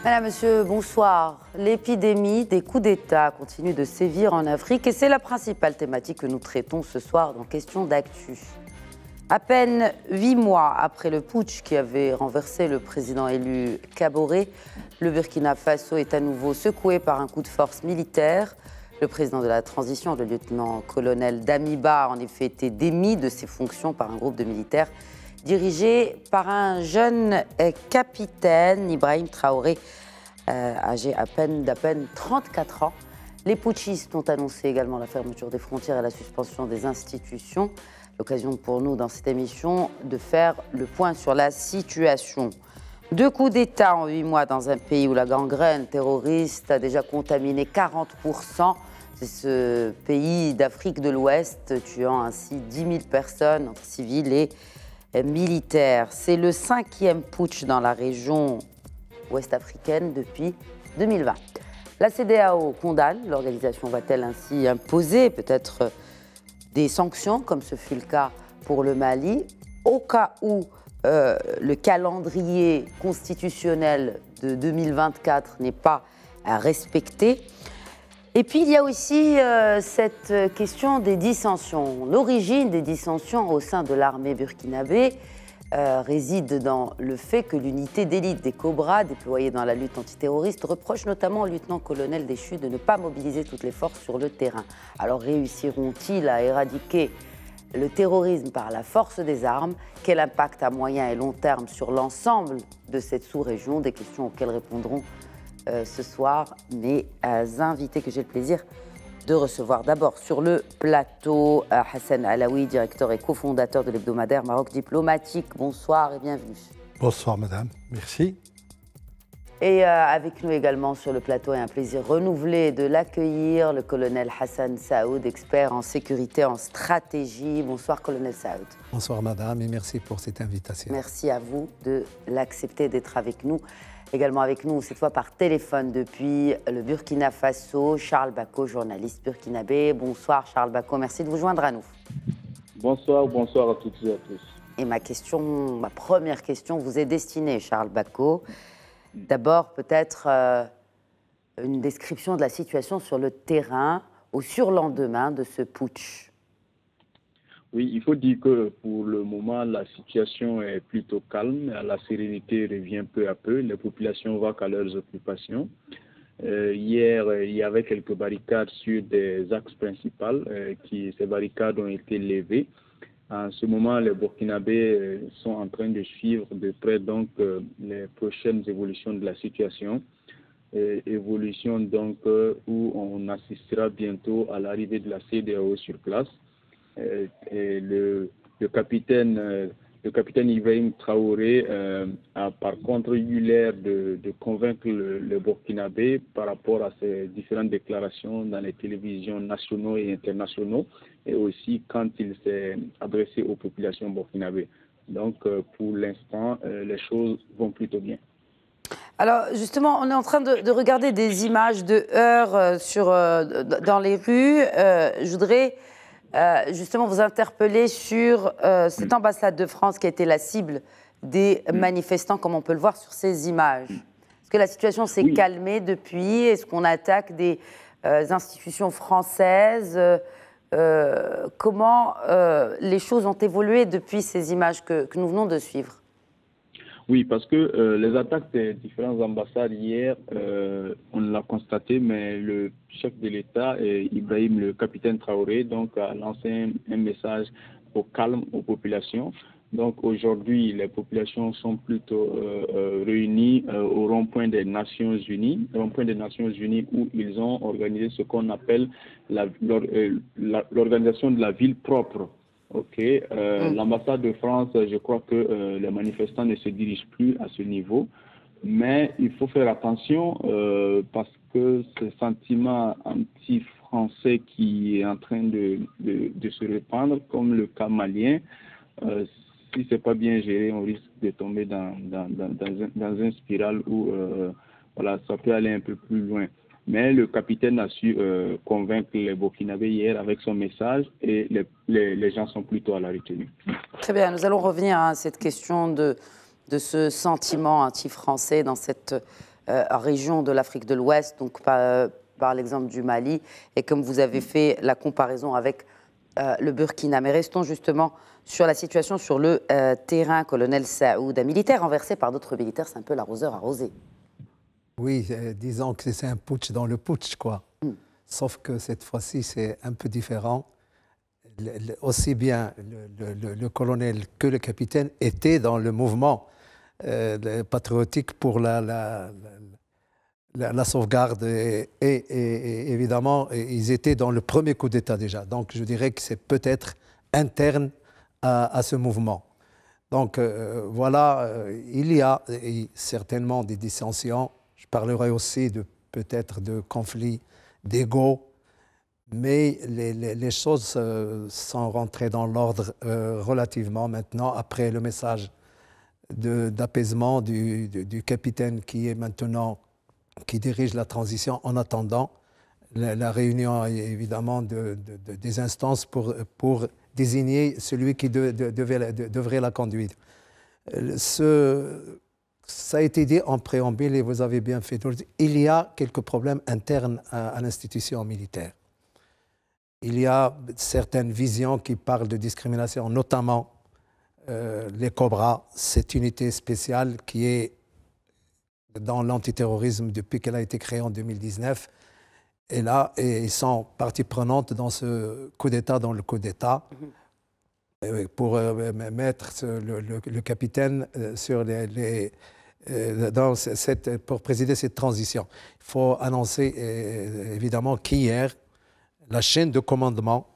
Madame, monsieur, bonsoir. L'épidémie des coups d'État continue de sévir en Afrique et c'est la principale thématique que nous traitons ce soir dans Question d'actu. À peine 8 mois après le putsch qui avait renversé le président élu Kaboré, le Burkina Faso est à nouveau secoué par un coup de force militaire. Le président de la transition, le lieutenant-colonel Damiba, a en effet été démis de ses fonctions par un groupe de militaires dirigé par un jeune capitaine, Ibrahim Traoré, âgé d'à peine 34 ans. Les putschistes ont annoncé également la fermeture des frontières et la suspension des institutions. L'occasion pour nous, dans cette émission, de faire le point sur la situation. 2 coups d'État en 8 mois dans un pays où la gangrène terroriste a déjà contaminé 40%. C'est ce pays d'Afrique de l'Ouest, tuant ainsi 10 000 personnes entre civils et militaires. C'est le 5e putsch dans la région ouest-africaine depuis 2020. La CEDEAO condamne. L'organisation va-t-elle ainsi imposer peut-être des sanctions, comme ce fut le cas pour le Mali, au cas où le calendrier constitutionnel de 2024 n'est pas respecté? Et puis, il y a aussi cette question des dissensions. L'origine des dissensions au sein de l'armée burkinabé réside dans le fait que l'unité d'élite des Cobras, déployée dans la lutte antiterroriste, reproche notamment au lieutenant-colonel déchu de ne pas mobiliser toutes les forces sur le terrain. Alors, réussiront-ils à éradiquer le terrorisme par la force des armes? Quel impact à moyen et long terme sur l'ensemble de cette sous-région? Des questions auxquelles répondront ce soir mes invités que j'ai le plaisir de recevoir. D'abord sur le plateau, Hassan Alaoui, directeur et cofondateur de l'hebdomadaire Maroc Diplomatique. Bonsoir et bienvenue. Bonsoir madame, merci. Et avec nous également sur le plateau, et un plaisir renouvelé de l'accueillir, le colonel Hassan Saoud, expert en sécurité, en stratégie. Bonsoir colonel Saoud. Bonsoir madame et merci pour cette invitation. Merci à vous de l'accepter, d'être avec nous. Également avec nous, cette fois par téléphone depuis le Burkina Faso, Charles Bako, journaliste burkinabé. Bonsoir Charles Bako, merci de vous joindre à nous. Bonsoir, bonsoir à toutes et à tous. Et ma première question vous est destinée, Charles Bako. D'abord, peut-être une description de la situation sur le terrain au surlendemain de ce putsch. Oui, il faut dire que pour le moment, la situation est plutôt calme. La sérénité revient peu à peu. Les populations vaquent à leurs occupations. Hier, il y avait quelques barricades sur des axes principaux. Ces barricades ont été levées. En ce moment, les Burkinabés sont en train de suivre de près donc les prochaines évolutions de la situation. Évolution donc où on assistera bientôt à l'arrivée de la CEDEAO sur place. Et le capitaine Ibrahim Traoré a par contre eu l'air de convaincre le Burkinabé par rapport à ses différentes déclarations dans les télévisions nationaux et internationaux et aussi quand il s'est adressé aux populations burkinabées. Donc pour l'instant, les choses vont plutôt bien. Alors justement, on est en train de regarder des images de heurts dans les rues. Je voudrais justement vous interpeller sur cette ambassade de France qui a été la cible des manifestants, comme on peut le voir sur ces images. Est-ce que la situation s'est calmée depuis? Est-ce qu'on attaque des institutions françaises? Comment les choses ont évolué depuis ces images que nous venons de suivre? Oui, parce que les attaques des différentes ambassades hier, on l'a constaté, mais le chef de l'État, Ibrahim, le capitaine Traoré, donc, a lancé un message au calme aux populations. Donc aujourd'hui, les populations sont plutôt réunies au rond-point des Nations Unies, où ils ont organisé ce qu'on appelle l'organisation de la ville propre. Ok, l'ambassade de France, je crois que les manifestants ne se dirigent plus à ce niveau, mais il faut faire attention parce que ce sentiment anti-français qui est en train de se répandre, comme le cas malien, si c'est pas bien géré, on risque de tomber dans une spirale où voilà, ça peut aller un peu plus loin. Mais le capitaine a su convaincre les Burkinabés hier avec son message et les gens sont plutôt à la retenue. Très bien, nous allons revenir à cette question de ce sentiment anti-français dans cette régions de l'Afrique de l'Ouest, donc par l'exemple du Mali, et comme vous avez fait la comparaison avec le Burkina. Mais restons justement sur la situation sur le terrain, colonel Saoud, un militaire renversé par d'autres militaires, c'est un peu l'arroseur arrosé. Oui, disons que c'est un putsch dans le putsch, quoi. Sauf que cette fois-ci, c'est un peu différent. Aussi bien le colonel que le capitaine étaient dans le mouvement patriotique pour la sauvegarde et évidemment, ils étaient dans le premier coup d'État déjà. Donc, je dirais que c'est peut-être interne à ce mouvement. Donc, voilà, il y a certainement des dissensions. Je parlerai aussi peut-être de conflits d'ego, mais les choses sont rentrées dans l'ordre relativement maintenant, après le message d'apaisement du capitaine qui est maintenant, qui dirige la transition en attendant la réunion évidemment des instances pour désigner celui qui devrait la conduire. Ça a été dit en préambule et vous avez bien fait. Il y a quelques problèmes internes à l'institution militaire. Il y a certaines visions qui parlent de discrimination, notamment les Cobras, cette unité spéciale qui est dans l'antiterrorisme depuis qu'elle a été créée en 2019. Et là, ils sont partie prenante dans ce coup d'État, dans le coup d'État, pour mettre le capitaine sur pour présider cette transition. Il faut annoncer évidemment qu'hier, la chaîne de commandement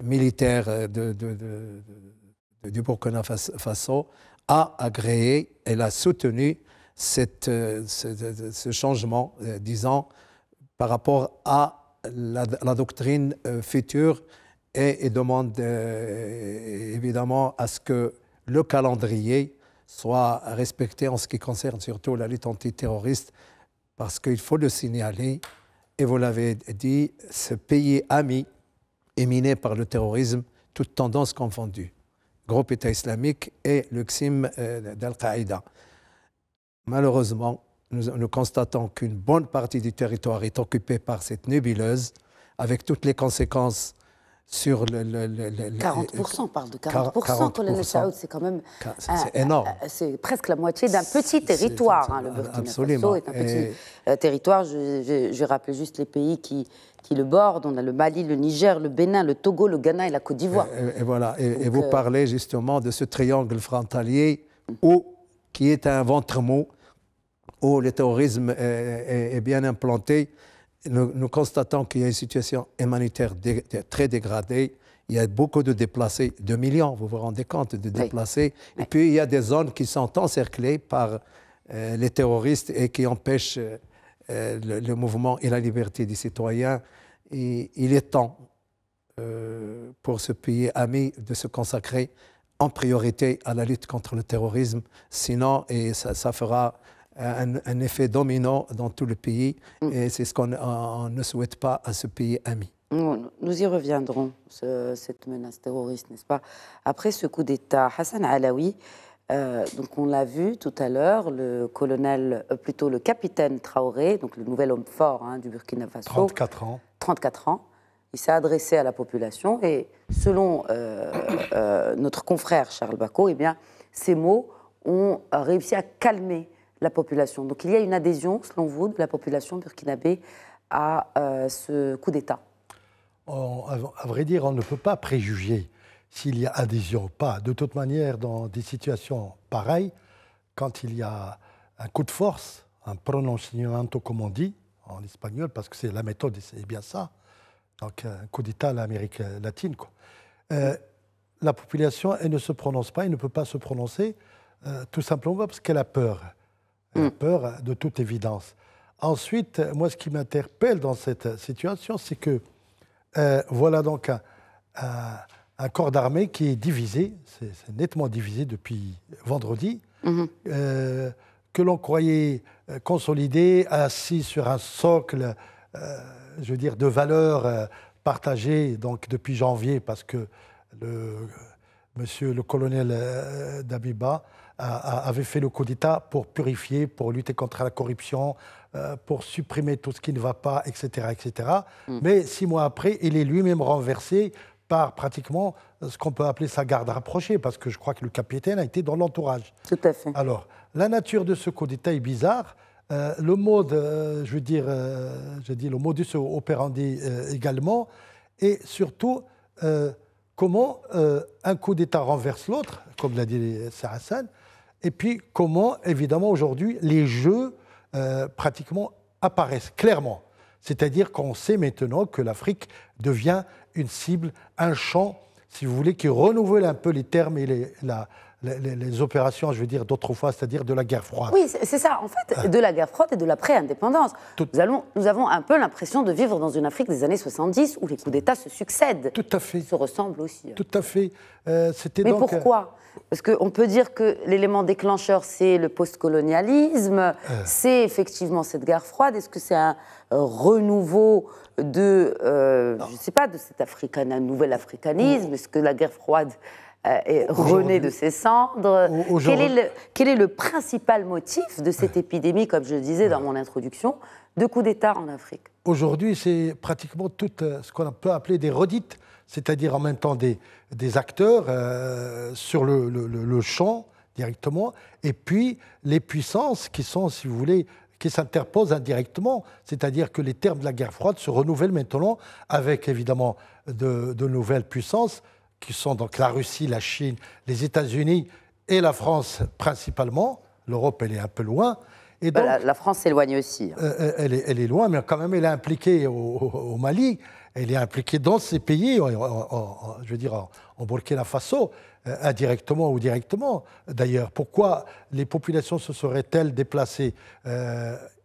militaire du Burkina Faso a agréé, elle a soutenu ce changement, disons, par rapport à la doctrine future et demande évidemment à ce que le calendrier soit respecté en ce qui concerne surtout la lutte antiterroriste, parce qu'il faut le signaler, et vous l'avez dit, ce pays ami est miné par le terrorisme, toutes tendances confondues, groupe État islamique et le XIM d'Al-Qaïda. Malheureusement, nous constatons qu'une bonne partie du territoire est occupée par cette nébuleuse, avec toutes les conséquences sur 40%, on parle de 40%, colonel Saoud, c'est quand même... C'est énorme. C'est presque la moitié d'un petit territoire, le Burkina Faso est un petit territoire. Je rappelle juste les pays qui le bordent. On a le Mali, le Niger, le Bénin, le Togo, le Ghana et la Côte d'Ivoire. Et voilà. Et vous parlez justement de ce triangle frontalier qui est un ventre mou, où le terrorisme est bien implanté. Nous constatons qu'il y a une situation humanitaire très dégradée. Il y a beaucoup de déplacés, 2 millions, vous vous rendez compte, de déplacés. Oui. Et puis, il y a des zones qui sont encerclées par les terroristes et qui empêchent le mouvement et la liberté des citoyens. Et il est temps pour ce pays ami de se consacrer en priorité à la lutte contre le terrorisme. Sinon, et ça fera un effet domino dans tout le pays, et c'est ce qu'on ne souhaite pas à ce pays ami. Nous y reviendrons, cette menace terroriste, n'est-ce pas? Après ce coup d'État, Hassan Alaoui, donc on l'a vu tout à l'heure, le capitaine Traoré, donc le nouvel homme fort du Burkina Faso. 34 ans. 34 ans. Il s'est adressé à la population et selon notre confrère Charles Bako, eh bien, ces mots ont réussi à calmer la population. Donc il y a une adhésion, selon vous, de la population burkinabé à ce coup d'État? À vrai dire, on ne peut pas préjuger s'il y a adhésion ou pas. De toute manière, dans des situations pareilles, quand il y a un coup de force, un pronunciamiento, comme on dit en espagnol, parce que c'est la méthode, c'est bien ça, donc un coup d'État à l'Amérique latine, quoi. La population, elle ne se prononce pas, elle ne peut pas se prononcer, tout simplement parce qu'elle a peur. Elle a peur de toute évidence. Ensuite, moi, ce qui m'interpelle dans cette situation, c'est que voilà donc un corps d'armée qui est divisé, c'est nettement divisé depuis vendredi, que l'on croyait consolidé, assis sur un socle, je veux dire, de valeurs partagées donc, depuis janvier, parce que monsieur le colonel Dabiba avait fait le coup d'État pour purifier, pour lutter contre la corruption, pour supprimer tout ce qui ne va pas, etc. etc. Mais 6 mois après, il est lui-même renversé par pratiquement ce qu'on peut appeler sa garde rapprochée, parce que je crois que le capitaine a été dans l'entourage. Tout à fait. Alors, la nature de ce coup d'État est bizarre. Le mode, je dis le modus operandi également, et surtout, comment un coup d'État renverse l'autre, comme l'a dit Hassan, et puis comment, évidemment, aujourd'hui, les jeux pratiquement apparaissent clairement. C'est-à-dire qu'on sait maintenant que l'Afrique devient une cible, un champ, si vous voulez, qui renouvelle un peu les termes et les opérations, je veux dire, d'autrefois, c'est-à-dire de la guerre froide. Oui, c'est ça, en fait, de la guerre froide et de l'après-indépendance. Nous avons un peu l'impression de vivre dans une Afrique des années 70 où les coups d'État se succèdent. Tout à fait. Ils se ressemblent aussi. Tout à fait. Mais pourquoi ? Parce qu'on peut dire que l'élément déclencheur, c'est le postcolonialisme, c'est effectivement cette guerre froide. Est-ce que c'est un renouveau de, je ne sais pas, de cet un nouvel africanisme ? Est-ce que la guerre froide est renée de ses cendres ? Quel est le principal motif de cette épidémie, comme je le disais dans mon introduction, de coups d'État en Afrique ? Aujourd'hui, c'est pratiquement tout ce qu'on peut appeler des redites, c'est-à-dire en même temps des acteurs sur le champ directement, et puis les puissances qui sont, si vous voulez, qui s'interposent indirectement, c'est-à-dire que les termes de la guerre froide se renouvellent maintenant avec évidemment de nouvelles puissances qui sont donc la Russie, la Chine, les États-Unis et la France principalement. L'Europe, elle est un peu loin. Et donc, la France s'éloigne aussi. Elle est loin, mais quand même, elle est impliquée au Mali, elle est impliquée dans ces pays, je veux dire en Burkina Faso, indirectement ou directement. D'ailleurs, pourquoi les populations se seraient-elles déplacées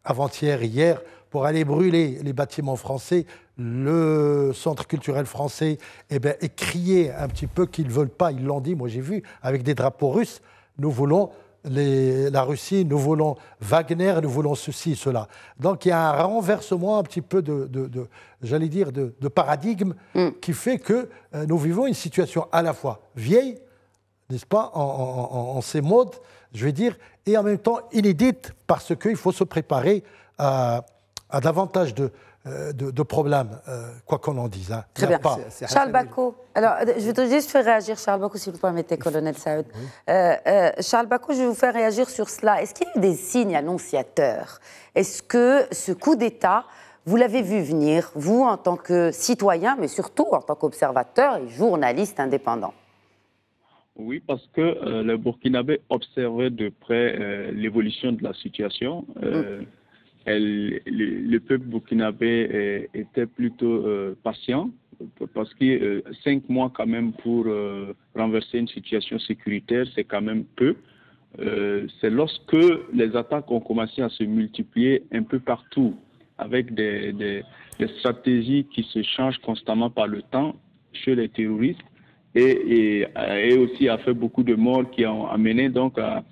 avant-hier, hier, pour aller brûler les bâtiments français, le centre culturel français, et crier un petit peu qu'ils ne veulent pas, ils l'ont dit, moi j'ai vu, avec des drapeaux russes, nous voulons la Russie, nous voulons Wagner, nous voulons ceci, cela. Donc il y a un renversement un petit peu j'allais dire, de paradigme qui fait que nous vivons une situation à la fois vieille, n'est-ce pas, en ces modes, je vais dire, et en même temps inédite, parce qu'il faut se préparer à davantage de problèmes, quoi qu'on en dise. Hein. Très bien. Charles Bako. Alors, je vais juste faire réagir, Charles Bako, si vous permettez, colonel Saoud. Oui. Charles Bako, je vais vous faire réagir sur cela. Est-ce qu'il y a eu des signes annonciateurs ? Est-ce que ce coup d'État, vous l'avez vu venir, vous, en tant que citoyen, mais surtout en tant qu'observateur et journaliste indépendant ? Oui, parce que les Burkinabés observaient de près l'évolution de la situation. Le peuple burkinabé était plutôt patient, parce que 5 mois quand même pour renverser une situation sécuritaire, c'est quand même peu. C'est lorsque les attaques ont commencé à se multiplier un peu partout, avec des stratégies qui se changent constamment par le temps chez les terroristes, et aussi a fait beaucoup de morts qui ont amené donc à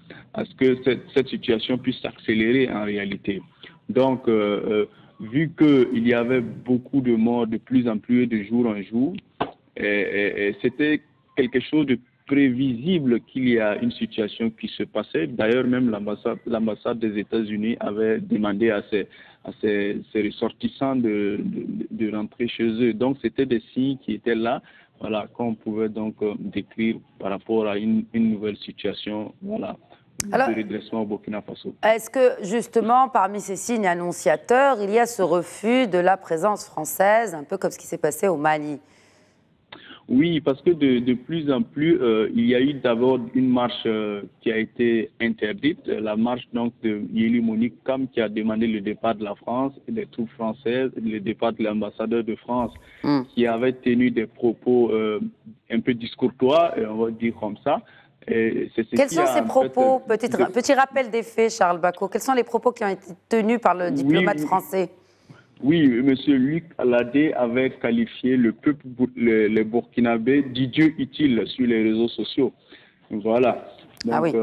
ce que cette situation puisse s'accélérer en réalité. Donc, vu qu'il y avait beaucoup de morts de plus en plus de jour en jour, c'était quelque chose de prévisible qu'il y a une situation qui se passait. D'ailleurs, même l'ambassade des États-Unis avait demandé à ses ressortissants de rentrer chez eux. Donc, c'était des signes qui étaient là, voilà, qu'on pouvait donc décrire par rapport à une nouvelle situation, voilà. Alors, de redressement au Burkina Faso. Est-ce que, justement, parmi ces signes annonciateurs, il y a ce refus de la présence française, un peu comme ce qui s'est passé au Mali ? Oui, parce que de plus en plus, il y a eu d'abord une marche qui a été interdite, la marche donc de Yéli Monique Kam, qui a demandé le départ de la France et des troupes françaises, le départ de l'ambassadeur de France, qui avait tenu des propos un peu discourtois, on va dire comme ça. Quels sont ces propos ? Petit rappel des faits, Charles Bako. Quels sont les propos qui ont été tenus par le diplomate français ? Oui, M. Luc Aladé avait qualifié le peuple, les Burkinabés, d'idiots utiles sur les réseaux sociaux. Voilà. Donc,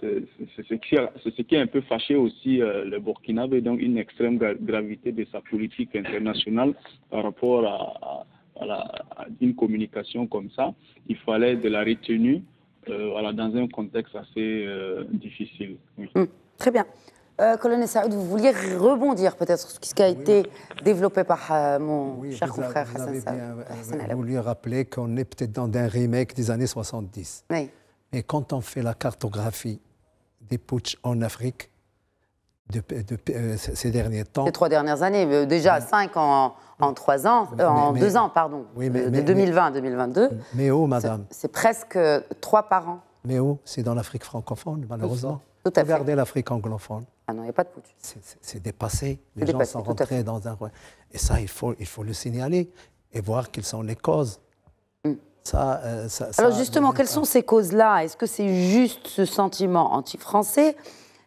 c'est ce qui a un peu fâché aussi les Burkinabés, donc une extrême gravité de sa politique internationale par rapport à une communication comme ça. Il fallait de la retenue. voilà, dans un contexte assez difficile. Oui. Très bien. Colonel Saoud, vous vouliez rebondir peut-être sur ce qui a été développé par mon cher confrère Hassan Saoud. Vous avez voulu rappeler qu'on est peut-être dans un remake des années 70. Oui. Mais quand on fait la cartographie des putschs en Afrique ces derniers temps... Ces 3 dernières années, déjà 5 en 3 ans, en 2 ans, pardon, de 2020 à 2022. Mais où, madame? C'est presque 3 par an. Mais où? C'est dans l'Afrique francophone, malheureusement. Tout à fait. Regardez l'Afrique anglophone. Ah non, il n'y a pas de putsch. C'est dépassé. Les gens sont rentrés dans un... Et ça, il faut le signaler et voir quelles sont les causes. Alors justement, quelles sont ces causes-là? Est-ce que c'est juste ce sentiment anti-français?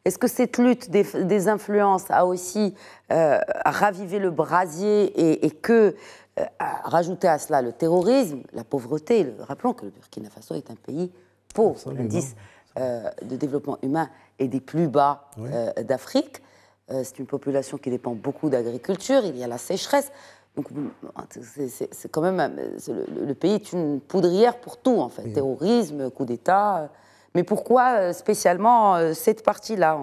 Est-ce que cette lutte des influences a aussi ravivé le brasier et que, rajouter à cela le terrorisme, la pauvreté? Rappelons que le Burkina Faso est un pays pauvre. L'indice de développement humain est des plus bas d'Afrique. C'est une population qui dépend beaucoup d'agriculture. Il y a la sécheresse. Donc, c'est quand même... Le pays est une poudrière pour tout, en fait. Oui. Terrorisme, coup d'État... Mais pourquoi spécialement cette partie-là?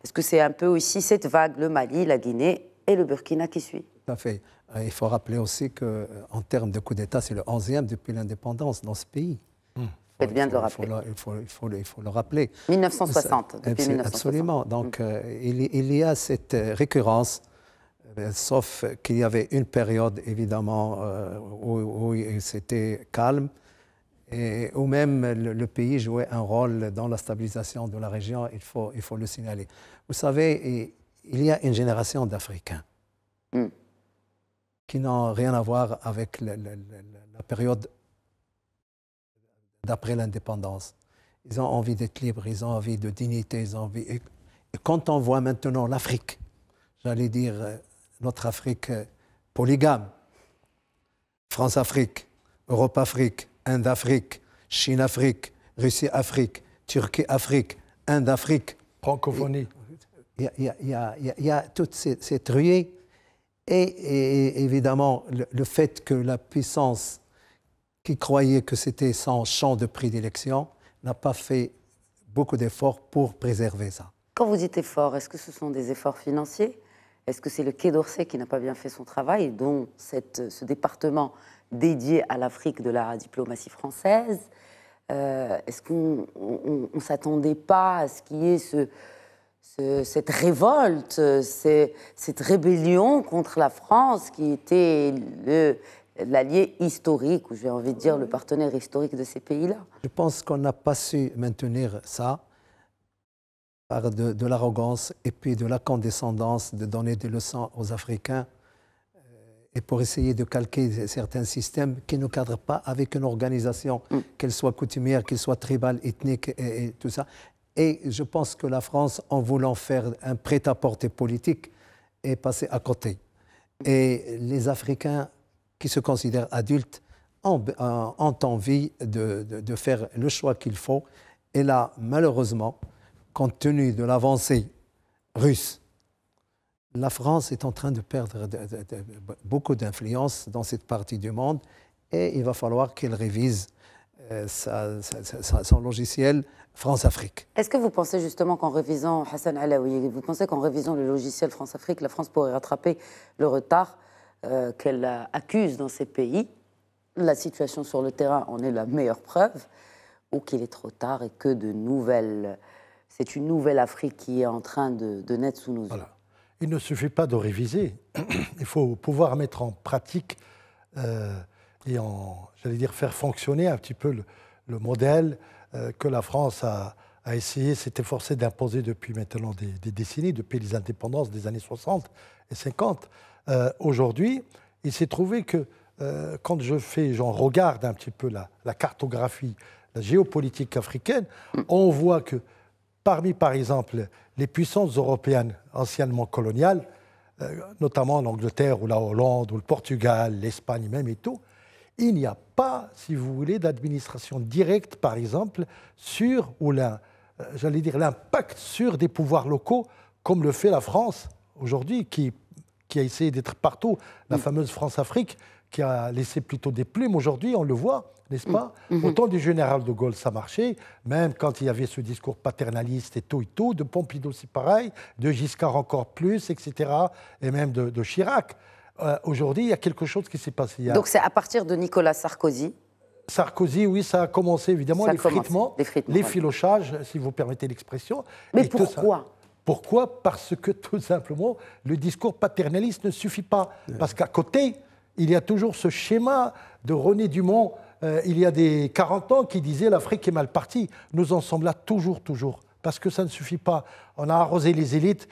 Est-ce que c'est un peu aussi cette vague, le Mali, la Guinée et le Burkina qui suit? Tout à fait. Il faut rappeler aussi qu'en termes de coup d'État, c'est le 11e depuis l'indépendance dans ce pays. Faites bien de le rappeler. Il faut le rappeler. 1960, depuis 1960. Absolument. Donc, il y a cette récurrence, sauf qu'il y avait une période, évidemment, où c'était calme, et où même le pays jouait un rôle dans la stabilisation de la région, il faut le signaler. Vous savez, il y a une génération d'Africains qui n'ont rien à voir avec la période d'après l'indépendance. Ils ont envie d'être libres, ils ont envie de dignité, ils ont envie... Et quand on voit maintenant l'Afrique, j'allais dire notre Afrique polygame, France-Afrique, Europe-Afrique, Inde-Afrique, Chine-Afrique, Russie-Afrique, Turquie-Afrique, Inde-Afrique. Francophonie. Il y a toute cette ruée. Et évidemment, le fait que la puissance qui croyait que c'était son champ de prédilection n'a pas fait beaucoup d'efforts pour préserver ça. Quand vous dites efforts, est-ce que ce sont des efforts financiers? Est-ce que c'est le Quai d'Orsay qui n'a pas bien fait son travail, dont ce département dédié à l'Afrique de la diplomatie française? Est-ce qu'on ne s'attendait pas à ce qu'il y ait cette révolte, cette rébellion contre la France qui était l'allié historique, ou j'ai envie de dire le partenaire historique de ces pays-là? Je pense qu'on n'a pas su maintenir ça par de l'arrogance et puis de la condescendance, de donner des leçons aux Africains et pour essayer de calquer certains systèmes qui ne cadrent pas avec une organisation, qu'elle soit coutumière, qu'elle soit tribale, ethnique et tout ça. Et je pense que la France, en voulant faire un prêt-à-porter politique, est passée à côté. Et les Africains qui se considèrent adultes ont envie de faire le choix qu'il faut. Et là, malheureusement, compte tenu de l'avancée russe, la France est en train de perdre beaucoup d'influence dans cette partie du monde et il va falloir qu'elle révise son logiciel France-Afrique. Est-ce que vous pensez justement qu'en révisant, Hassan Alaoui, vous pensez qu'en révisant le logiciel France-Afrique, la France pourrait rattraper le retard qu'elle accuse dans ces pays? La situation sur le terrain en est la meilleure preuve, ou qu'il est trop tard et que c'est une nouvelle Afrique qui est en train de naître sous nos yeux? Voilà. Il ne suffit pas de réviser, il faut pouvoir mettre en pratique et j'allais dire, faire fonctionner un petit peu le modèle que la France a essayé, s'est efforcé d'imposer depuis maintenant des décennies, depuis les indépendances des années 60 et 50. Aujourd'hui, il s'est trouvé que quand j'en regarde un petit peu la cartographie, la géopolitique africaine, on voit que parmi, par exemple, les puissances européennes anciennement coloniales, notamment l'Angleterre ou la Hollande ou le Portugal, l'Espagne même et tout, il n'y a pas, si vous voulez, d'administration directe, par exemple, sur, ou j'allais dire, l'impact sur des pouvoirs locaux, comme le fait la France aujourd'hui, qui qui a essayé d'être partout. La fameuse France-Afrique, qui a laissé plutôt des plumes. Aujourd'hui, on le voit, n'est-ce pas? Au temps du général de Gaulle, ça marchait, même quand il y avait ce discours paternaliste et tout, de Pompidou aussi pareil, de Giscard encore plus, etc., et même de Chirac. Aujourd'hui, il y a quelque chose qui s'est passé. Donc c'est à partir de Nicolas Sarkozy. Sarkozy, oui, ça a commencé évidemment, les filochages, si vous permettez l'expression. Mais pourquoi? Pourquoi? Parce que tout simplement, le discours paternaliste ne suffit pas. Parce qu'à côté, il y a toujours ce schéma de René Dumont, il y a des 40 ans, qui disait l'Afrique est mal partie. Nous en sommes là toujours. Parce que ça ne suffit pas. On a arrosé les élites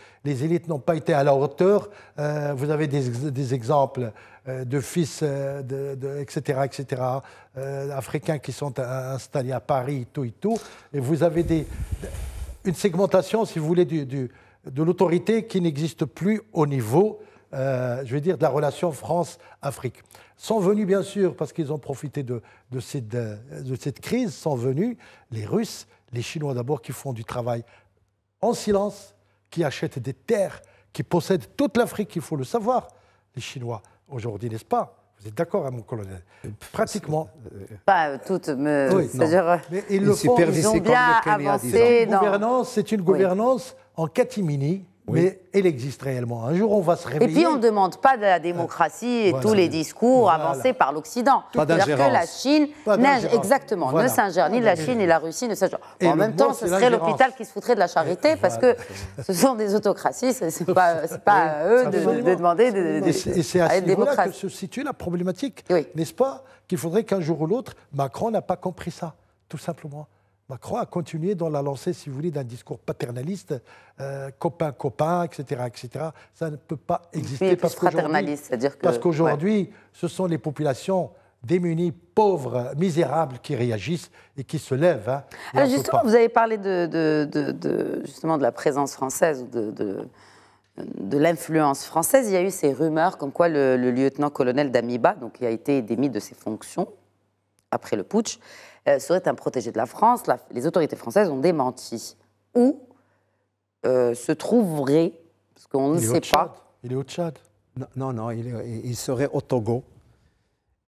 n'ont pas été à la hauteur. Vous avez des exemples de fils, etc., africains qui sont installés à Paris, tout. Et vous avez une segmentation, si vous voulez, de l'autorité qui n'existe plus au niveau, je vais dire, de la relation France-Afrique. Sont venus, bien sûr, parce qu'ils ont profité de cette crise, sont venus les Russes, les Chinois d'abord, qui font du travail en silence, qui achètent des terres, qui possèdent toute l'Afrique, il faut le savoir, les Chinois, aujourd'hui, n'est-ce pas? Vous êtes d'accord, hein, mon colonel? Pratiquement. Pas toutes, mais oui, c'est-à-dire mais ils le font. Ils ont bien avancé. C'est une gouvernance en catimini. Oui. Mais elle existe réellement. Un jour, on va se réveiller. Et puis, on ne demande pas de la démocratie et tous les discours avancés par l'Occident. C'est-à-dire que la Chine ne s'ingère ni la Chine ni la Russie ne s'ingère. En même temps, ce serait l'hôpital qui se foutrait de la charité parce que ce sont des autocraties. Ce n'est pas à eux de demander et c'est à ce niveau-là que se situe la problématique, n'est-ce pas? Qu'il faudrait qu'un jour ou l'autre, Macron n'a pas compris ça, tout simplement. Macron a continué dans la lancée, si vous voulez, d'un discours paternaliste, copain, etc. Ça ne peut pas exister parce qu'aujourd'hui, ce sont les populations démunies, pauvres, misérables qui réagissent et qui se lèvent. Hein, alors justement, vous avez parlé justement de la présence française, de l'influence française. Il y a eu ces rumeurs comme quoi le lieutenant-colonel Damiba, donc qui a été démis de ses fonctions après le putsch, serait un protégé de la France. Les autorités françaises ont démenti. Où se trouverait, parce qu'on ne sait pas... Il est au Tchad. Non, il serait au Togo.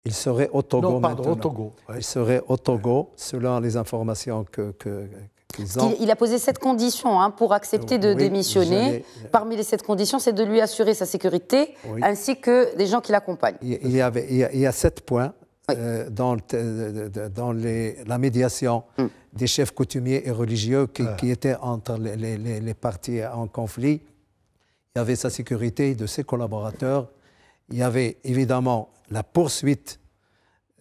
Il serait au Togo non, pardon, maintenant. au Togo. Ouais. Il serait au Togo, selon les informations qu'ils ont. Il a posé 7 conditions pour accepter de démissionner. Parmi les 7 conditions, c'est de lui assurer sa sécurité, ainsi que des gens qui l'accompagnent. Il y a 7 points. Oui. Dans la médiation des chefs coutumiers et religieux qui étaient entre les parties en conflit. Il y avait sa sécurité de ses collaborateurs. Il y avait évidemment la poursuite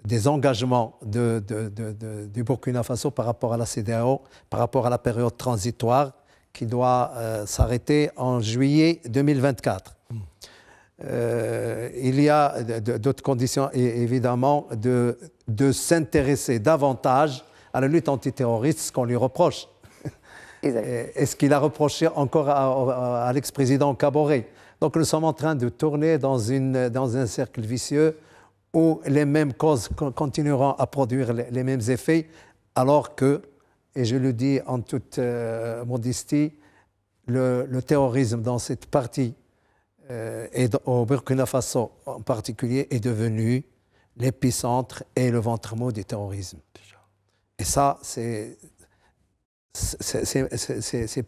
des engagements du Burkina Faso par rapport à la CEDEAO, par rapport à la période transitoire qui doit s'arrêter en juillet 2024. Il y a d'autres conditions, évidemment, de s'intéresser davantage à la lutte antiterroriste, ce qu'on lui reproche. Et ce qu'il a reproché encore à l'ex-président Kaboré. Donc nous sommes en train de tourner dans un cercle vicieux où les mêmes causes continueront à produire les mêmes effets, alors que, et je le dis en toute modestie, le terrorisme dans cette partie et au Burkina Faso en particulier, est devenu l'épicentre et le ventre mou du terrorisme. Et ça, c'est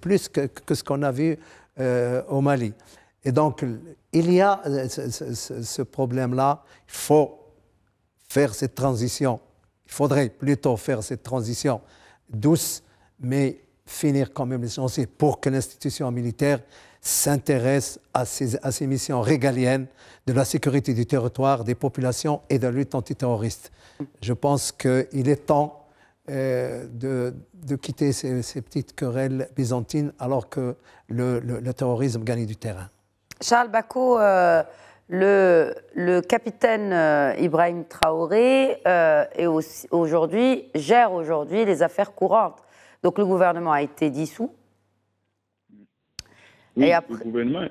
plus que ce qu'on a vu au Mali. Et donc, il y a ce problème-là. Il faut faire cette transition. Il faudrait plutôt faire cette transition douce, mais finir quand même l'essentiel pour que l'institution militaire s'intéresse à ces missions régaliennes de la sécurité du territoire, des populations et de la lutte antiterroriste. Je pense qu'il est temps de quitter ces petites querelles byzantines alors que le terrorisme gagne du terrain. Charles Bako, le capitaine Ibrahim Traoré gère aujourd'hui les affaires courantes. Donc le gouvernement a été dissous. Oui, et après, le gouvernement.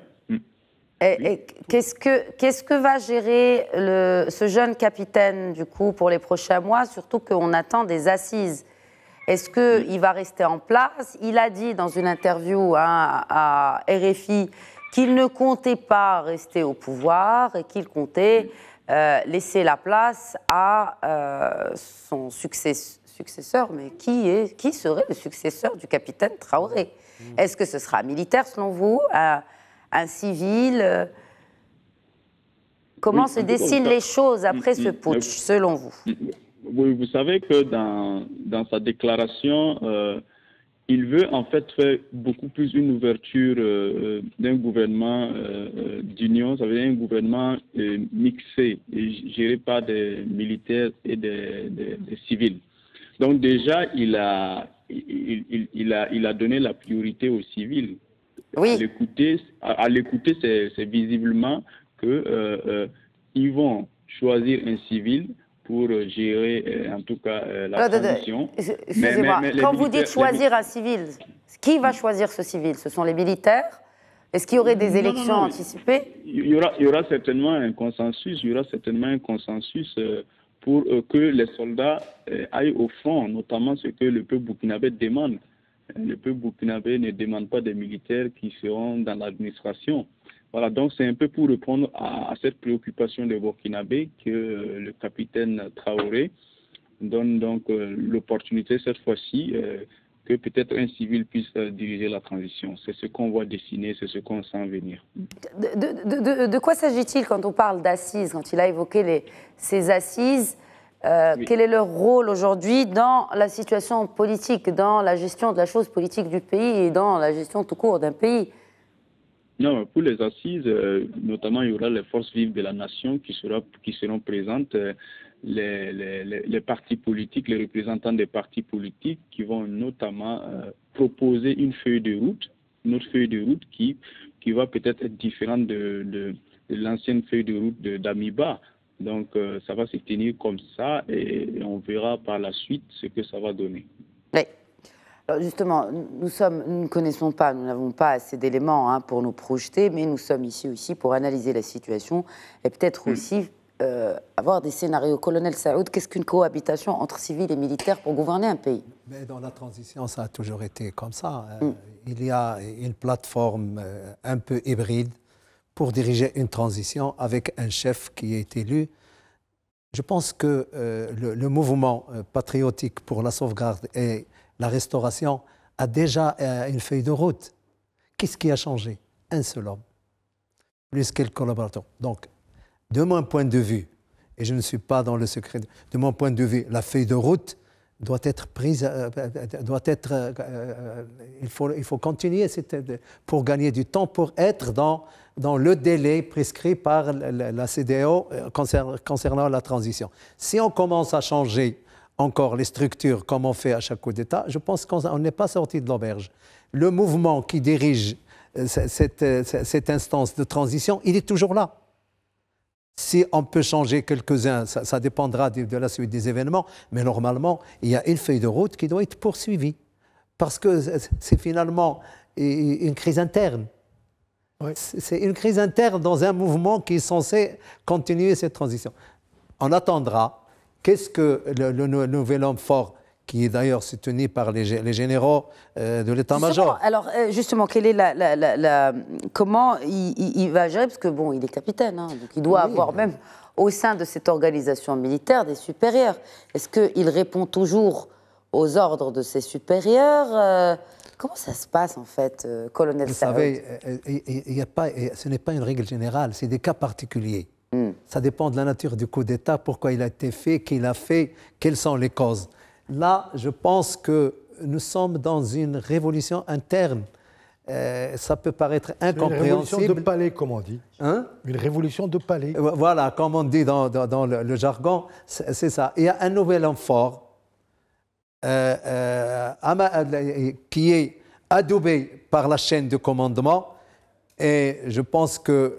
Qu'est-ce que va gérer ce jeune capitaine, du coup, pour les prochains mois, surtout qu'on attend des assises? Est-ce qu'il va rester en place? Il a dit dans une interview à RFI qu'il ne comptait pas rester au pouvoir et qu'il comptait laisser la place à son successeur. Mais qui serait le successeur du capitaine Traoré? Est-ce que ce sera un militaire, selon vous, un civil? Comment se dessinent les choses après ce putsch, selon vous? Oui, vous savez que dans sa déclaration, il veut en fait faire beaucoup plus une ouverture d'un gouvernement d'union, ça veut dire un gouvernement mixé, et géré par des militaires et des civils. Donc déjà, il a donné la priorité aux civils. Oui. À l'écouter, c'est visiblement qu'ils vont choisir un civil pour gérer, en tout cas, la transition. Excusez-moi, quand vous dites choisir un civil, qui va choisir ce civil? Ce sont les militaires? Est-ce qu'il y aurait des élections anticipées? Il y aura certainement un consensus. Il y aura certainement un consensus pour que les soldats aillent au front, notamment ce que le peuple burkinabé demande. Le peuple burkinabé ne demande pas des militaires qui seront dans l'administration. Voilà, donc c'est un peu pour répondre à cette préoccupation des Burkinabés que le capitaine Traoré donne donc l'opportunité cette fois-ci que peut-être un civil puisse diriger la transition. C'est ce qu'on voit dessiner, c'est ce qu'on sent venir. De quoi s'agit-il quand on parle d'assises, quand il a évoqué ces assises? Oui. Quel est leur rôle aujourd'hui dans la situation politique, dans la gestion de la chose politique du pays et dans la gestion tout court d'un pays? Non, pour les assises, notamment, il y aura les forces vives de la nation qui seront présentes, les partis politiques, les représentants des partis politiques qui vont notamment proposer une feuille de route, qui va peut-être être différente de l'ancienne feuille de route d'Amiba. Donc, ça va se tenir comme ça et on verra par la suite ce que ça va donner. Oui. Alors justement, nous ne connaissons pas, nous n'avons pas assez d'éléments pour nous projeter, mais nous sommes ici aussi pour analyser la situation et peut-être aussi avoir des scénarios. Colonel Saoud, qu'est-ce qu'une cohabitation entre civils et militaires pour gouverner un pays? Mais dans la transition, ça a toujours été comme ça. Il y a une plateforme un peu hybride pour diriger une transition avec un chef qui est élu. Je pense que le mouvement patriotique pour la sauvegarde et la restauration a déjà une feuille de route. Qu'est-ce qui a changé? Un seul homme, plus quelques collaborateurs. Donc, de mon point de vue, et je ne suis pas dans le secret, de mon point de vue, la feuille de route doit être prise, il faut continuer pour gagner du temps, pour être dans le délai prescrit par la CEDEAO concernant la transition. Si on commence à changer encore les structures comme on fait à chaque coup d'État, je pense qu'on n'est pas sorti de l'auberge. Le mouvement qui dirige cette instance de transition, il est toujours là. Si on peut changer quelques-uns, ça dépendra de la suite des événements, mais normalement, il y a une feuille de route qui doit être poursuivie, parce que c'est finalement une crise interne. Oui. C'est une crise interne dans un mouvement qui est censé continuer cette transition. On attendra. Qu'est-ce que le nouvel homme fort, qui est d'ailleurs soutenu par les généraux de l'état-major? Alors, justement, quelle est comment il va gérer? Parce que, bon, il est capitaine, donc il doit avoir même au sein de cette organisation militaire des supérieurs. Est-ce qu'il répond toujours aux ordres de ses supérieurs? Comment ça se passe, en fait, colonel Saoud? Vous savez, ce n'est pas une règle générale, c'est des cas particuliers. Ça dépend de la nature du coup d'État, pourquoi il a été fait, qui l'a fait, quelles sont les causes. Là, je pense que nous sommes dans une révolution interne. Ça peut paraître incompréhensible. Une révolution de palais, comme on dit. Hein? Une révolution de palais. Voilà, comme on dit dans le jargon, c'est ça. Il y a un nouvel homme fort qui est adoubé par la chaîne de commandement. Et je pense que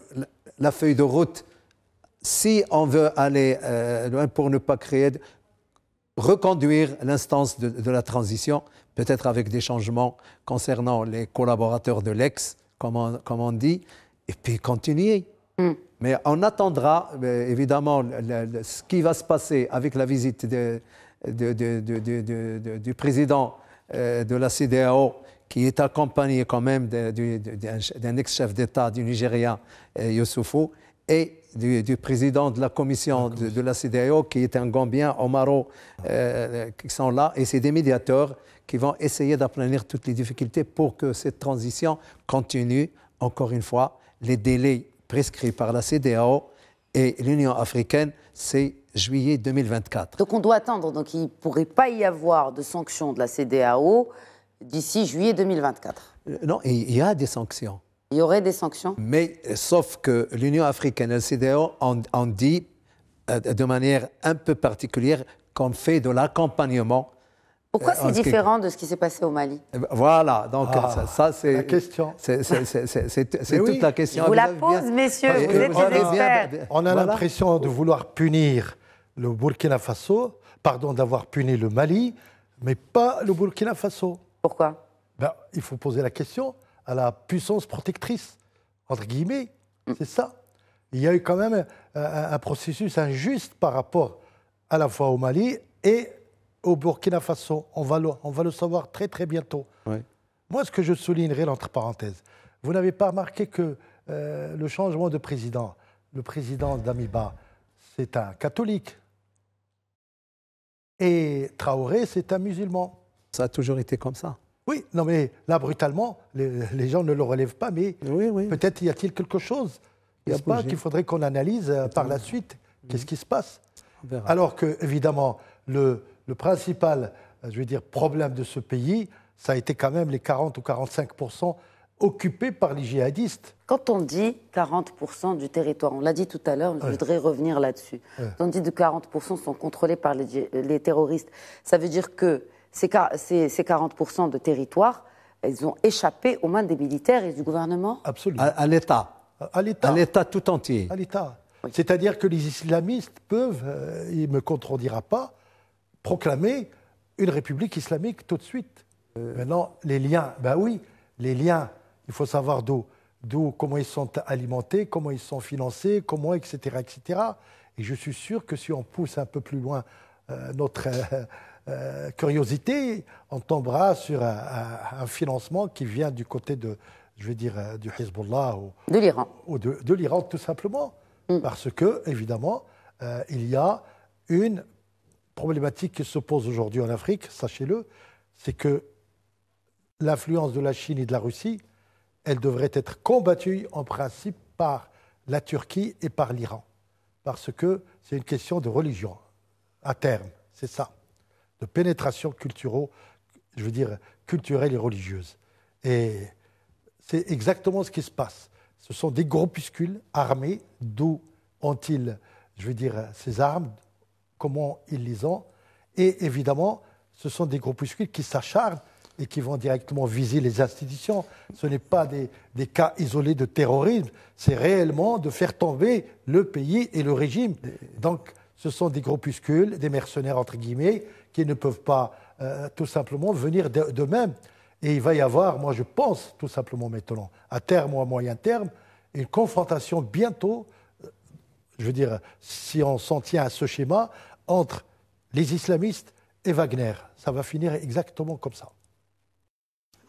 la feuille de route, si on veut aller loin pour ne pas reconduire l'instance de la transition, peut-être avec des changements concernant les collaborateurs de l'ex, comme on dit, et puis continuer. Mais on attendra, évidemment, ce qui va se passer avec la visite du président de la CEDEAO, qui est accompagné quand même d'un ex-chef d'État du Nigeria, Youssoufou, et du président de la commission de la CEDEAO, qui est un Gambien, Omaro, qui sont là, et c'est des médiateurs qui vont essayer d'aplanir toutes les difficultés pour que cette transition continue. Encore une fois, les délais prescrits par la CEDEAO et l'Union africaine, c'est juillet 2024. Donc on doit attendre, donc il ne pourrait pas y avoir de sanctions de la CEDEAO d'ici juillet 2024. Non, il y a des sanctions. Il y aurait des sanctions? Mais sauf que l'Union africaine et la CEDEAO ont dit de manière un peu particulière qu'on fait de l'accompagnement. Pourquoi c'est différent de ce qui s'est passé au Mali? Voilà, donc ça c'est la question. C'est toute la question. Je vous la pose, messieurs, vous êtes des experts. On a l'impression de vouloir punir le Burkina Faso, d'avoir puni le Mali, mais pas le Burkina Faso. Pourquoi? Il faut poser la question à la puissance protectrice, entre guillemets, c'est ça. Il y a eu quand même un processus injuste par rapport à la fois au Mali et au Burkina Faso. On va le savoir très très bientôt. Oui. Moi, ce que je soulignerai, entre parenthèses, vous n'avez pas remarqué que le changement de président, le président d'Amiba, c'est un catholique. Et Traoré, c'est un musulman. Ça a toujours été comme ça. Oui, non mais là, brutalement, les gens ne le relèvent pas, mais oui. peut-être y a-t-il quelque chose, n'est-ce pas, qu'il faudrait qu'on analyse par la suite. Qu'est-ce qui se passe? Alors que, évidemment, le principal, problème de ce pays, ça a été quand même les 40 ou 45% occupés par les djihadistes. Quand on dit 40% du territoire, on l'a dit tout à l'heure, je voudrais revenir là-dessus. Quand on dit que 40% sont contrôlés par les terroristes, ça veut dire que ces 40% de territoire, ils ont échappé aux mains des militaires et du gouvernement? Absolument. À l'État. À l'État. À l'État tout entier. À l'État. Oui. C'est-à-dire que les islamistes peuvent, il ne me contredira pas, proclamer une république islamique tout de suite. Maintenant, les liens, les liens, il faut savoir comment ils sont alimentés, comment ils sont financés, comment, etc., etc. Et je suis sûr que si on pousse un peu plus loin notre curiosité, on tombera sur un financement qui vient du côté du Hezbollah de l'Iran. Ou de l'Iran, tout simplement. Parce que, évidemment, il y a une problématique qui se pose aujourd'hui en Afrique, sachez-le, c'est que l'influence de la Chine et de la Russie, elle devrait être combattue en principe par la Turquie et par l'Iran. Parce que c'est une question de religion, à terme, c'est ça, de pénétration culturelle et religieuse. Et c'est exactement ce qui se passe. Ce sont des groupuscules armés, d'où ont-ils, ces armes, comment ils les ont. Et évidemment, ce sont des groupuscules qui s'acharnent et qui vont directement viser les institutions. Ce n'est pas des cas isolés de terrorisme, c'est réellement de faire tomber le pays et le régime. Donc, ce sont des groupuscules, des mercenaires, entre guillemets, qui ne peuvent pas tout simplement venir d'eux-mêmes. Et il va y avoir, moi je pense, tout simplement maintenant, à terme ou à moyen terme, une confrontation bientôt, si on s'en tient à ce schéma, entre les islamistes et Wagner. Ça va finir exactement comme ça.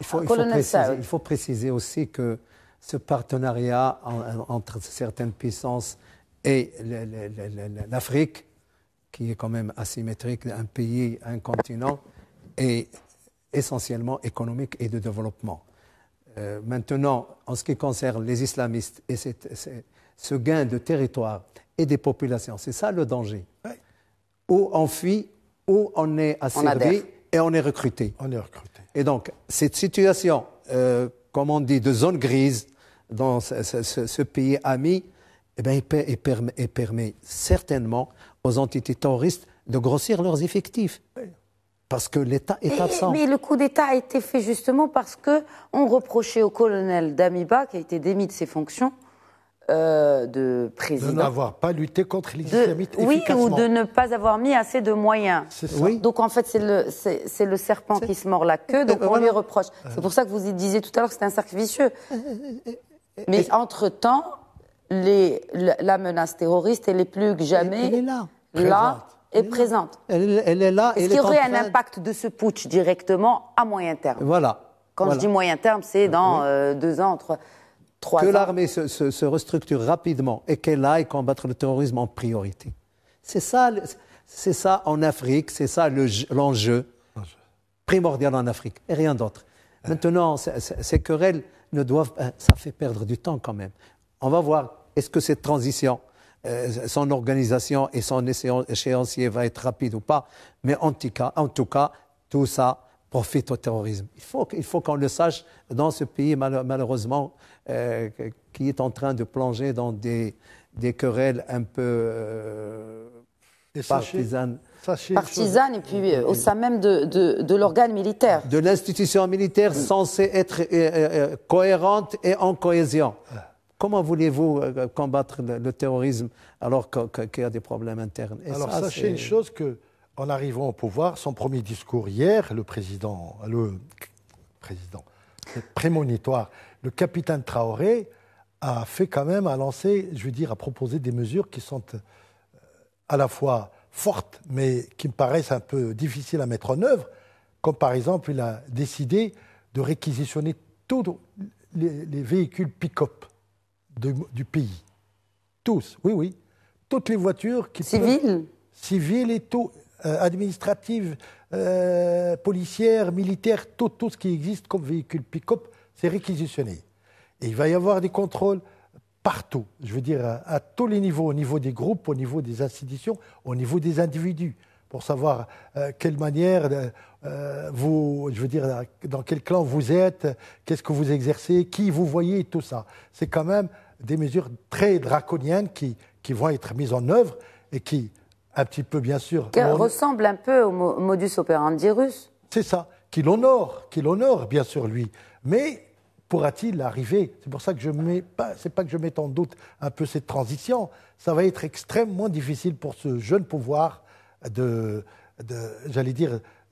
Il faut préciser aussi que ce partenariat entre certaines puissances et l'Afrique, qui est quand même asymétrique, un pays, un continent, est essentiellement économique et de développement. Maintenant, en ce qui concerne les islamistes et ce gain de territoire et des populations, c'est ça le danger. Oui. Où on fuit, où on est asservi et on est recruté. Et donc, cette situation, comme on dit, de zone grise dans ce pays ami, il permet certainement aux entités terroristes de grossir leurs effectifs. Oui. Parce que l'État est absent. Mais le coup d'État a été fait justement parce qu'on reprochait au colonel Damiba, qui a été démis de ses fonctions de président, de n'avoir pas lutté contre les islamistes efficacement. Oui, ou de ne pas avoir mis assez de moyens. C'est ça. Oui. Donc en fait, c'est le serpent qui se mord la queue, donc on lui reproche. C'est pour ça que vous disiez tout à l'heure que c'était un cercle vicieux. Mais entre-temps, la menace terroriste, elle est plus que jamais elle est là. Présente. Elle est là. Est-ce qu'il y aurait un impact de ce putsch directement à moyen terme? Voilà. Quand je dis moyen terme, c'est dans 2 ans, 3 ans. Que l'armée se restructure rapidement et qu'elle aille combattre le terrorisme en priorité. C'est ça en Afrique, c'est ça l'enjeu primordial en Afrique, et rien d'autre. Maintenant, ces querelles ne doivent... Ça fait perdre du temps quand même. On va voir, est-ce que cette transition, son organisation et son échéancier va être rapide ou pas, mais en tout cas, tout ça profite au terrorisme. Il faut qu'on le sache dans ce pays, malheureusement, qui est en train de plonger dans des querelles un peu partisanes. Partisanes et puis au sein même de l'organe militaire. De l'institution militaire censée être cohérente et en cohésion. Comment voulez-vous combattre le terrorisme alors qu'il y a des problèmes internes? Et alors sachez une chose, qu'en arrivant au pouvoir, son premier discours hier, le prémonitoire, le capitaine Traoré a fait quand même, a proposé des mesures qui sont à la fois fortes, mais qui me paraissent un peu difficiles à mettre en œuvre, comme par exemple, il a décidé de réquisitionner tous les véhicules pick-up du pays. Tous, oui. Toutes les voitures qui civiles et tout, administratives, policières, militaires, tout ce qui existe comme véhicule pick-up, c'est réquisitionné. Et il va y avoir des contrôles partout, je veux dire à tous les niveaux, au niveau des groupes, au niveau des institutions, au niveau des individus, pour savoir quelle manière dans quel clan vous êtes, qu'est-ce que vous exercez, qui vous voyez, tout ça. C'est quand même des mesures très draconiennes qui vont être mises en œuvre et qui, un petit peu bien sûr... ressemble un peu au modus operandi russe. C'est ça, qui l'honore bien sûr lui. Mais pourra-t-il arriver? C'est pour ça que c'est pas que je mette en doute un peu cette transition. Ça va être extrêmement difficile pour ce jeune pouvoir de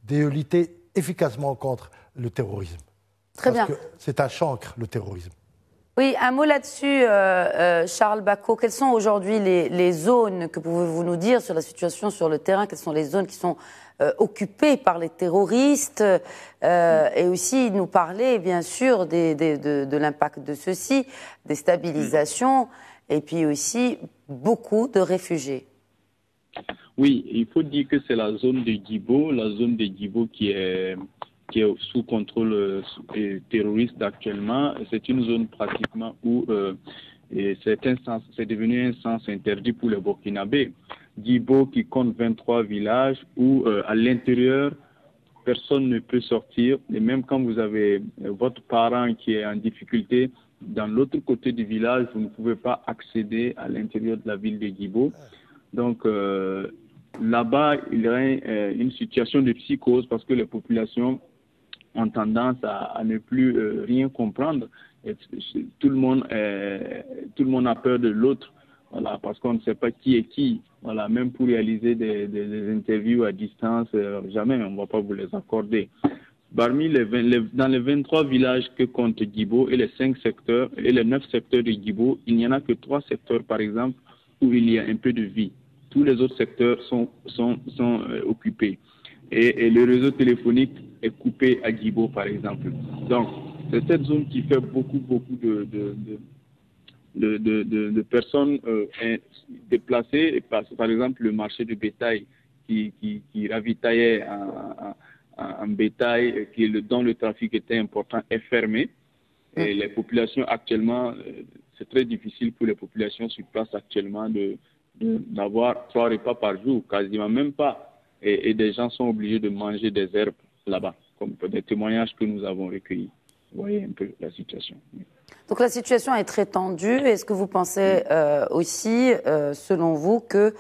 lutter efficacement contre le terrorisme. Très bien. Parce que c'est un chancre, le terrorisme. Oui, un mot là-dessus, Charles Bacot. Quelles sont aujourd'hui les zones que pouvez-vous nous dire sur la situation sur le terrain? Quelles sont les zones qui sont occupées par les terroristes? Et aussi nous parler, bien sûr, de l'impact de ceci, des stabilisations, et puis aussi beaucoup de réfugiés. Oui, il faut dire que c'est la zone de Djibo qui est sous contrôle terroriste actuellement. C'est une zone pratiquement où c'est devenu un sens interdit pour les Burkinabés. Djibo qui compte 23 villages où à l'intérieur, personne ne peut sortir. Et même quand vous avez votre parent qui est en difficulté, dans l'autre côté du village, vous ne pouvez pas accéder à l'intérieur de la ville de Djibo. Donc là-bas, il y a une situation de psychose parce que les populations ont tendance à ne plus rien comprendre. Et tout le monde a peur de l'autre, voilà, parce qu'on ne sait pas qui est qui. Voilà, même pour réaliser des interviews à distance, jamais, on ne va pas vous les accorder. Parmi dans les 23 villages que compte Djibo et les 5 secteurs et les 9 secteurs de Djibo, il n'y en a que 3 secteurs, par exemple, où il y a un peu de vie. Tous les autres secteurs sont occupés. Et le réseau téléphonique est coupé à Djibo, par exemple. Donc, c'est cette zone qui fait beaucoup de personnes déplacées. Par exemple, le marché de bétail qui ravitaillait un bétail dont le trafic était important est fermé. Et les populations actuellement, c'est très difficile pour les populations sur place actuellement d'avoir 3 repas par jour, quasiment même pas. Et des gens sont obligés de manger des herbes là-bas, comme des témoignages que nous avons recueillis. Vous voyez un peu la situation. Donc la situation est très tendue. Est-ce que vous pensez aussi, selon vous, que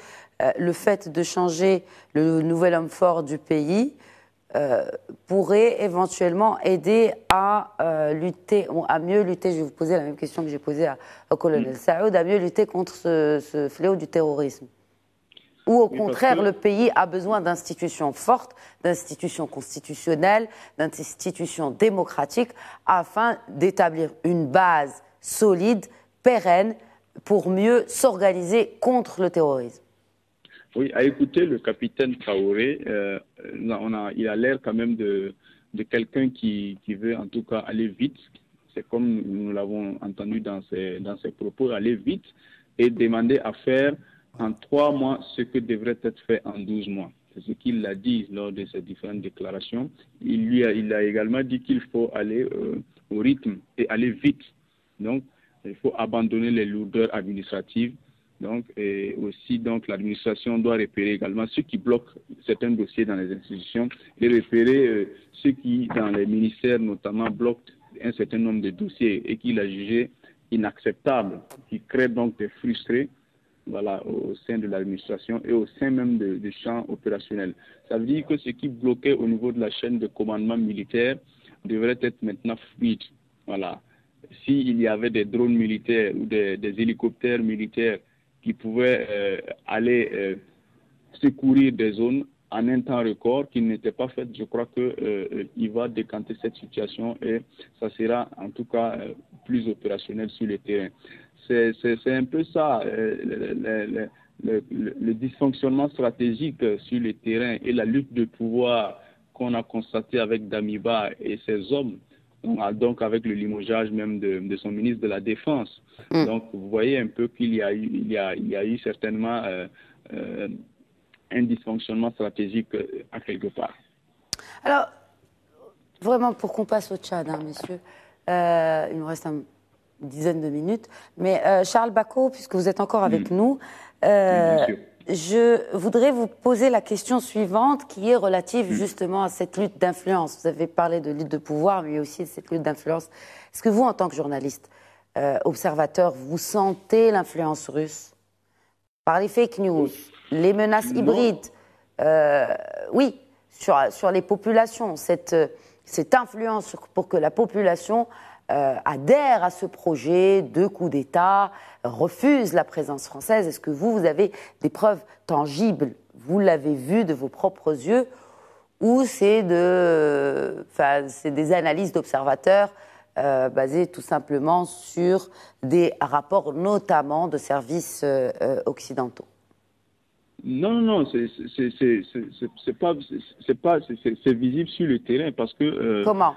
le fait de changer le nouvel homme fort du pays pourrait éventuellement aider à mieux lutter, je vais vous poser la même question que j'ai posée au colonel Saoud, à mieux lutter contre ce fléau du terrorisme? Ou au contraire, le pays a besoin d'institutions fortes, d'institutions constitutionnelles, d'institutions démocratiques, afin d'établir une base solide, pérenne, pour mieux s'organiser contre le terrorisme? Oui, à écouter le capitaine Traoré, il a l'air quand même de de quelqu'un qui veut en tout cas aller vite. C'est comme nous l'avons entendu dans ses propos, aller vite et demander à faire en 3 mois ce que devrait être fait en 12 mois. C'est ce qu'il a dit lors de ses différentes déclarations. Il a également dit qu'il faut aller au rythme et aller vite. Donc, il faut abandonner les lourdeurs administratives. Donc, et aussi, donc, l'administration doit repérer également ceux qui bloquent certains dossiers dans les institutions et repérer ceux qui, dans les ministères notamment, bloquent un certain nombre de dossiers et qu'il a jugé inacceptables, qui créent donc des frustrés, voilà, au sein de l'administration et au sein même du champ opérationnel. Ça veut dire que ce qui bloquait au niveau de la chaîne de commandement militaire devrait être maintenant fluide. Voilà. S'il y avait des drones militaires ou des hélicoptères militaires qui pouvaient aller secourir des zones en un temps record qui n'était pas fait, je crois qu'il va décanter cette situation et ça sera en tout cas plus opérationnel sur le terrain. C'est un peu ça, le dysfonctionnement stratégique sur le terrain et la lutte de pouvoir qu'on a constaté avec Damiba et ses hommes, donc avec le limogeage même de son ministre de la Défense. Donc vous voyez un peu qu'il y a eu certainement un dysfonctionnement stratégique à quelque part. Alors, vraiment, pour qu'on passe au Tchad, hein, messieurs, il nous reste une dizaine de minutes, mais Charles Bako, puisque vous êtes encore avec nous, je voudrais vous poser la question suivante qui est relative justement à cette lutte d'influence. Vous avez parlé de lutte de pouvoir, mais aussi de cette lutte d'influence. Est-ce que vous, en tant que journaliste, observateur, vous sentez l'influence russe par les fake news, les menaces hybrides, oui, sur les populations, cette influence pour que la population adhère à ce projet de coup d'État, refuse la présence française? Est-ce que vous avez des preuves tangibles? Vous l'avez vu de vos propres yeux? Ou c'est des analyses d'observateurs basées tout simplement sur des rapports notamment de services occidentaux? Non, c'est visible sur le terrain parce que comment?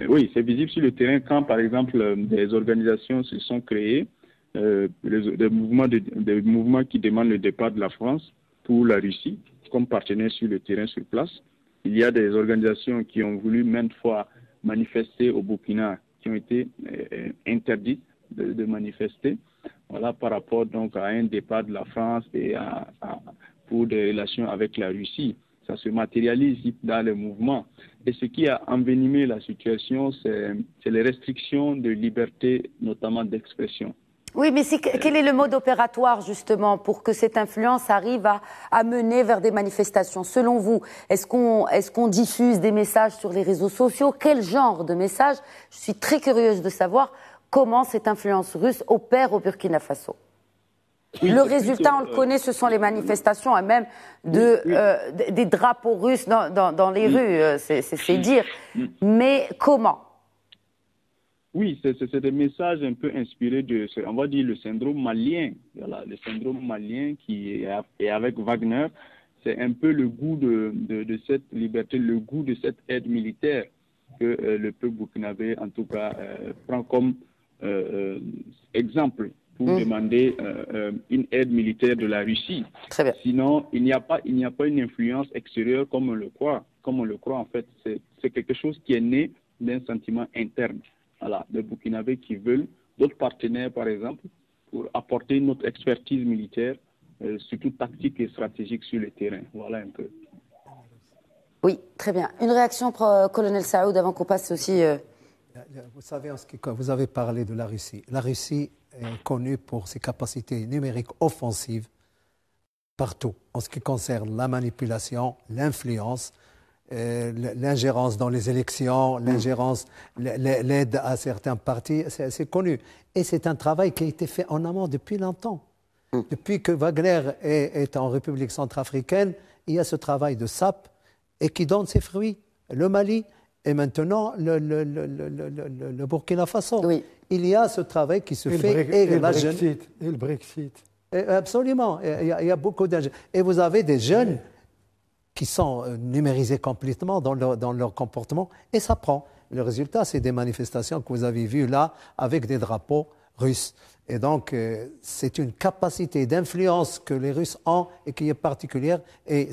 Oui, c'est visible sur le terrain quand par exemple des organisations se sont créées, des mouvements qui demandent le départ de la France pour la Russie comme partenaire sur le terrain sur place. Il y a des organisations qui ont voulu maintes fois manifester au Burkina, qui ont été interdites de manifester. Voilà, par rapport donc à un départ de la France et pour des relations avec la Russie. Ça se matérialise dans le mouvement. Et ce qui a envenimé la situation, c'est les restrictions de liberté, notamment d'expression. Oui, mais quel est le mode opératoire justement pour que cette influence arrive à mener vers des manifestations? Selon vous, est-ce qu'on diffuse des messages sur les réseaux sociaux? Quel genre de messages? Je suis très curieuse de savoir comment cette influence russe opère au Burkina Faso. Oui, le résultat, on le connaît, ce sont les manifestations, et même des drapeaux russes dans les rues, c'est dire. Mais comment? Oui, c'est des messages un peu inspirés de, on va dire, le syndrome malien. Voilà, le syndrome malien qui est avec Wagner, c'est un peu le goût de cette liberté, le goût de cette aide militaire que le peuple burkinabé, en tout cas, prend comme exemple pour demander une aide militaire de la Russie. Très bien. Sinon, il n'y a pas une influence extérieure comme on le croit. Comme on le croit, en fait, c'est quelque chose qui est né d'un sentiment interne. Voilà, les Burkinabés qui veulent d'autres partenaires, par exemple, pour apporter notre expertise militaire, surtout tactique et stratégique sur le terrain. Voilà un peu. Oui, très bien. Une réaction, colonel Saoud, avant qu'on passe aussi... Vous savez, vous avez parlé de la Russie. La Russie est connue pour ses capacités numériques offensives partout, en ce qui concerne la manipulation, l'influence, l'ingérence dans les élections, l'aide à certains partis, c'est connu. Et c'est un travail qui a été fait en amont depuis longtemps. Depuis que Wagner est en République centrafricaine, il y a ce travail de SAP et qui donne ses fruits. Le Mali et maintenant le Burkina Faso. Oui. Il y a ce travail qui se fait. Et le Brexit. Absolument. Il y a beaucoup d'ingénieurs. Et vous avez des jeunes qui sont numérisés complètement dans leur comportement, et ça prend. Le résultat, c'est des manifestations que vous avez vues là, avec des drapeaux russes. Et donc, c'est une capacité d'influence que les Russes ont et qui est particulière, et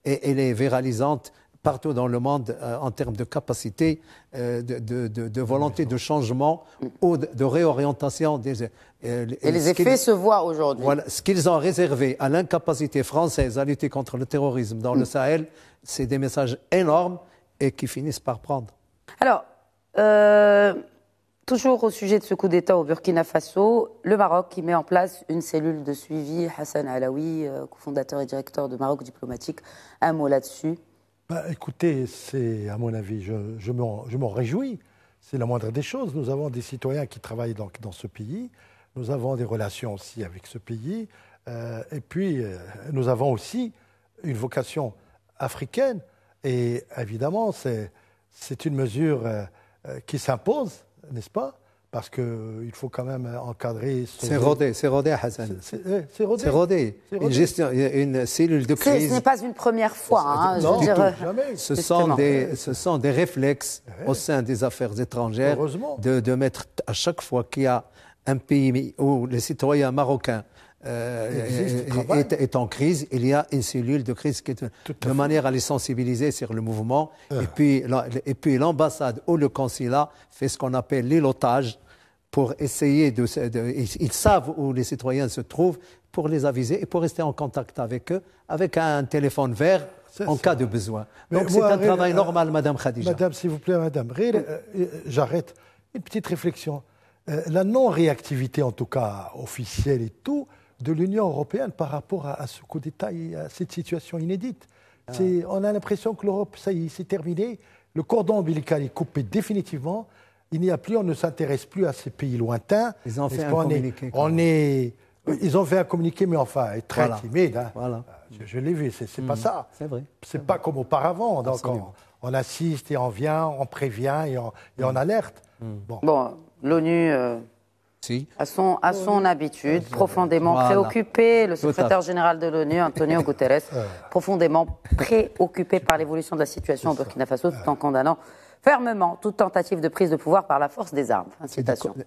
elle est viralisante partout dans le monde en termes de capacité, de volonté de changement ou de réorientation. Et les effets se voient aujourd'hui. Voilà, ce qu'ils ont réservé à l'incapacité française à lutter contre le terrorisme dans le Sahel, c'est des messages énormes et qui finissent par prendre. Alors, toujours au sujet de ce coup d'État au Burkina Faso, le Maroc qui met en place une cellule de suivi. Hassan Alaoui, cofondateur et directeur de Maroc Diplomatique, un mot là-dessus? Écoutez, c'est, à mon avis, je m'en réjouis. C'est la moindre des choses. Nous avons des citoyens qui travaillent dans ce pays. Nous avons des relations aussi avec ce pays. Et puis, nous avons aussi une vocation africaine. Et évidemment, c'est une mesure qui s'impose, n'est-ce pas? Parce qu'il faut quand même encadrer... C'est rodé, Hassan. C'est rodé. Une cellule de crise... Ce n'est pas une première fois. Non, jamais. Ce sont des réflexes au sein des affaires étrangères de mettre à chaque fois qu'il y a un pays où les citoyens marocains est en crise, il y a une cellule de crise qui est de manière à les sensibiliser sur le mouvement. Et puis l'ambassade ou le consulat fait ce qu'on appelle l'îlotage pour essayer ils savent où les citoyens se trouvent pour les aviser et pour rester en contact avec eux avec un téléphone vert en cas de besoin. Donc c'est un travail normal, Madame Khadija. Madame, s'il vous plaît, Madame, j'arrête. Une petite réflexion. La non-réactivité, en tout cas officielle et tout, de l'Union européenne par rapport à ce coup d'État et à cette situation inédite. On a l'impression que l'Europe, ça y est, c'est terminé. Le cordon ombilical est coupé définitivement. Il n'y a plus, on ne s'intéresse plus à ces pays lointains. Ils ont fait un communiqué. Ils ont fait un communiqué, mais enfin, très timide. Hein. Voilà. Je l'ai vu, c'est pas ça. C'est vrai. C'est pas comme auparavant. Donc on assiste et on vient, on prévient et on alerte. Bon, l'ONU... À son habitude, profondément préoccupé, le secrétaire général de l'ONU, Antonio Guterres, profondément préoccupé par l'évolution de la situation au Burkina Faso, tout en condamnant fermement toute tentative de prise de pouvoir par la force des armes.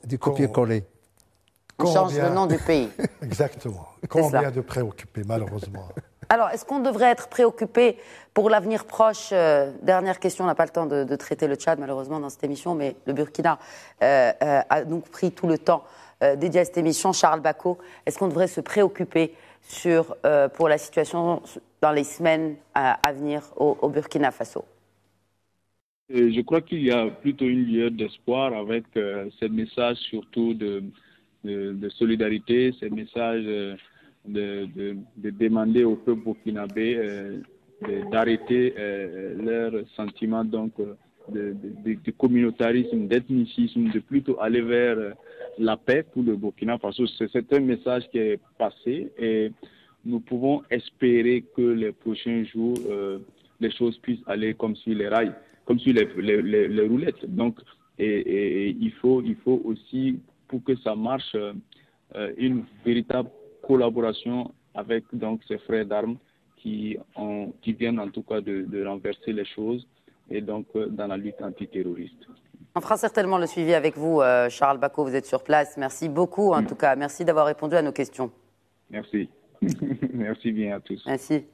Du copier-coller. On change le nom du pays. Exactement. Combien de préoccupés, malheureusement. Alors, est-ce qu'on devrait être préoccupé pour l'avenir proche? Dernière question, on n'a pas le temps de traiter le Tchad, malheureusement, dans cette émission, mais le Burkina a donc pris tout le temps dédié à cette émission. Charles Bako, est-ce qu'on devrait se préoccuper pour la situation dans les semaines à venir au Burkina Faso? Je crois qu'il y a plutôt une lueur d'espoir avec ces messages surtout de solidarité, ces messages de demander au peuple burkinabé d'arrêter leur sentiment donc de communautarisme, d'ethnicisme, de plutôt aller vers la paix pour le Burkina Faso. C'est un message qui est passé et nous pouvons espérer que les prochains jours, les choses puissent aller comme sur les rails, comme sur les roulettes. Donc, et il faut aussi, pour que ça marche, une véritable collaboration avec donc ces frères d'armes qui viennent en tout cas de renverser les choses et donc dans la lutte antiterroriste. On fera certainement le suivi avec vous, Charles Bako, vous êtes sur place. Merci beaucoup en tout cas, merci d'avoir répondu à nos questions. Merci. Merci bien à tous. Merci.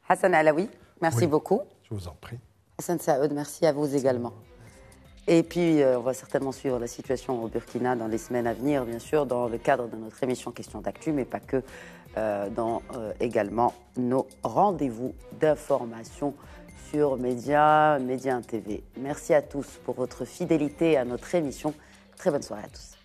Hassan Alaoui, merci beaucoup. Je vous en prie. Hassan Saoud, merci à vous également. Et puis, on va certainement suivre la situation au Burkina dans les semaines à venir, bien sûr, dans le cadre de notre émission Question d'actu, mais pas que, dans également nos rendez-vous d'information sur Média TV. Merci à tous pour votre fidélité à notre émission. Très bonne soirée à tous.